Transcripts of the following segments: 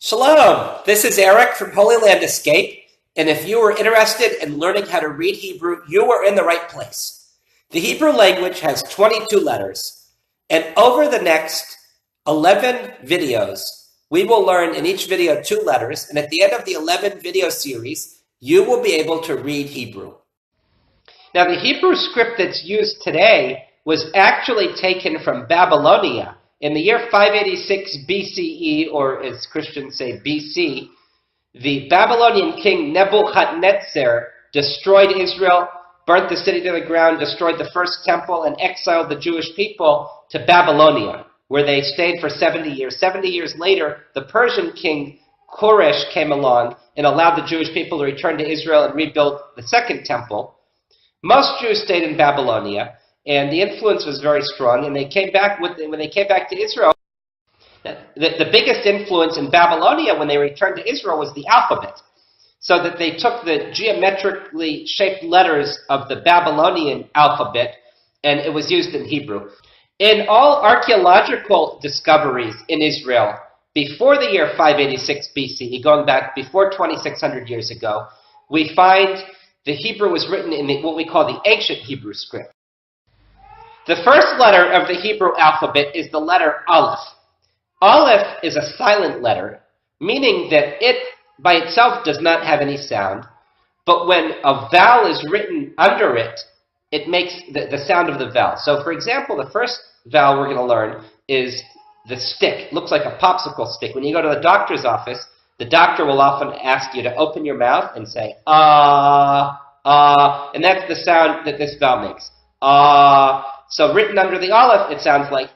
Shalom, this is Eric from Holy Land Escape, and if you are interested in learning how to read Hebrew, you are in the right place. The Hebrew language has 22 letters, and over the next 11 videos, we will learn in each video 2 letters, and at the end of the 11 video series, you will be able to read Hebrew. Now, the Hebrew script that's used today was actually taken from Babylonia. In the year 586 BCE, or as Christians say BC, the Babylonian king Nebuchadnezzar destroyed Israel, burnt the city to the ground, destroyed the first temple, and exiled the Jewish people to Babylonia, where they stayed for 70 years. 70 years later, the Persian king Koresh came along and allowed the Jewish people to return to Israel and rebuild the second temple. Most Jews stayed in Babylonia, and the influence was very strong. And they came back when they came back to Israel. The biggest influence in Babylonia when they returned to Israel was the alphabet, so that they took the geometrically shaped letters of the Babylonian alphabet, and it was used in Hebrew. In all archaeological discoveries in Israel before the year 586 BCE, going back before 2,600 years ago, we find the Hebrew was written in what we call the ancient Hebrew script. The first letter of the Hebrew alphabet is the letter Alef. Alef is a silent letter, meaning that it by itself does not have any sound, but when a vowel is written under it, it makes the sound of the vowel. So, for example, the first vowel we're going to learn is the stick. It looks like a popsicle stick. When you go to the doctor's office, the doctor will often ask you to open your mouth and say, and that's the sound that this vowel makes. So written under the Aleph, it sounds like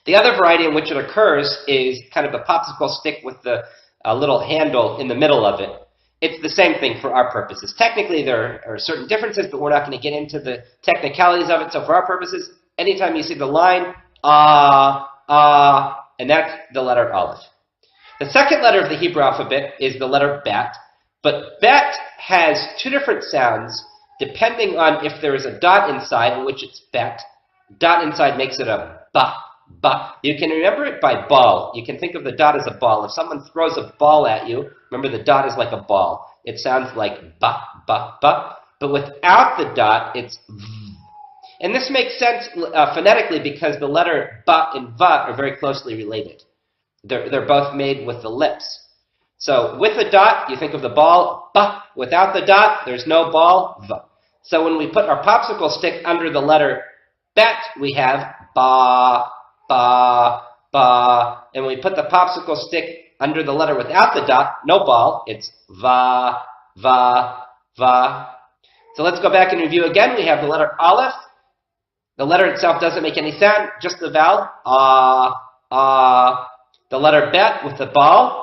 The other variety in which it occurs is kind of a popsicle stick with the little handle in the middle of it. It's the same thing for our purposes. Technically, there are certain differences, but we're not going to get into the technicalities of it. So for our purposes, anytime you see the line, and that's the letter Aleph. The second letter of the Hebrew alphabet is the letter Bet, but Bet has 2 different sounds depending on if there is a dot inside, in which it's Bet. Dot inside makes it a ba, ba. You can remember it by ball. You can think of the dot as a ball. If someone throws a ball at you, remember the dot is like a ball. It sounds like ba, ba, ba. But without the dot, it's v. And this makes sense phonetically because the letter ba and va are very closely related. They're both made with the lips. So with a dot, you think of the ball, ba. Without the dot, there's no ball, va. So when we put our popsicle stick under the letter bet, we have ba, ba, ba. And when we put the popsicle stick under the letter without the dot, no ball, it's va, va, va. So let's go back and review again. We have the letter Aleph. The letter itself doesn't make any sound, just the vowel, The letter bet with the ball,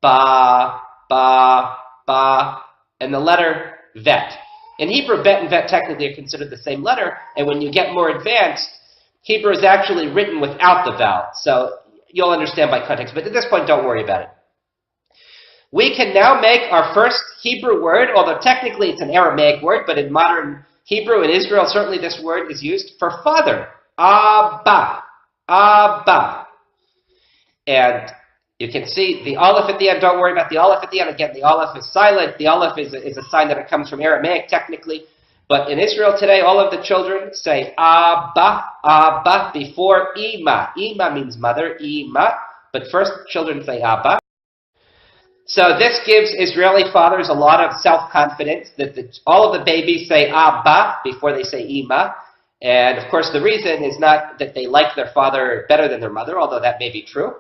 ba, ba, ba, and the letter vet. In Hebrew, bet and vet technically are considered the same letter, and when you get more advanced, Hebrew is actually written without the vowel. So you'll understand by context, but at this point, don't worry about it. We can now make our first Hebrew word, although technically it's an Aramaic word, but in modern Hebrew in Israel, certainly this word is used for father. Abba. Abba. And you can see the Aleph at the end. Don't worry about the Aleph at the end. Again, the Aleph is silent. The Aleph is a sign that it comes from Aramaic, technically. But in Israel today, all of the children say Abba, Abba before Ima. Ima means mother, Ima. But first, children say Abba. So this gives Israeli fathers a lot of self-confidence that all of the babies say Abba before they say Ima. And of course, the reason is not that they like their father better than their mother, although that may be true.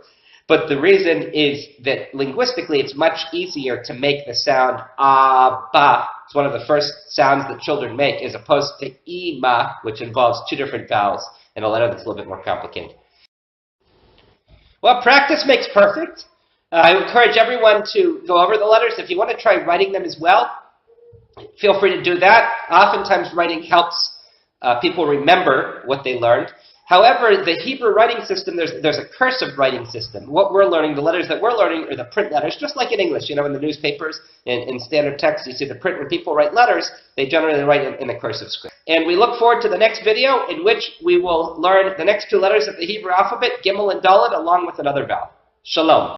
But the reason is that linguistically, it's much easier to make the sound Abba. It's one of the first sounds that children make, as opposed to Ima, which involves 2 different vowels, and a letter that's a little bit more complicated. Well, practice makes perfect. I encourage everyone to go over the letters. If you want to try writing them as well, feel free to do that. Oftentimes, writing helps people remember what they learned. However, the Hebrew writing system, there's a cursive writing system. What we're learning, the letters that we're learning are the print letters, just like in English. You know, in the newspapers, in standard text, you see the print. When people write letters, they generally write in the cursive script. And we look forward to the next video in which we will learn the next 2 letters of the Hebrew alphabet, Gimel and Dalet, along with another vowel. Shalom.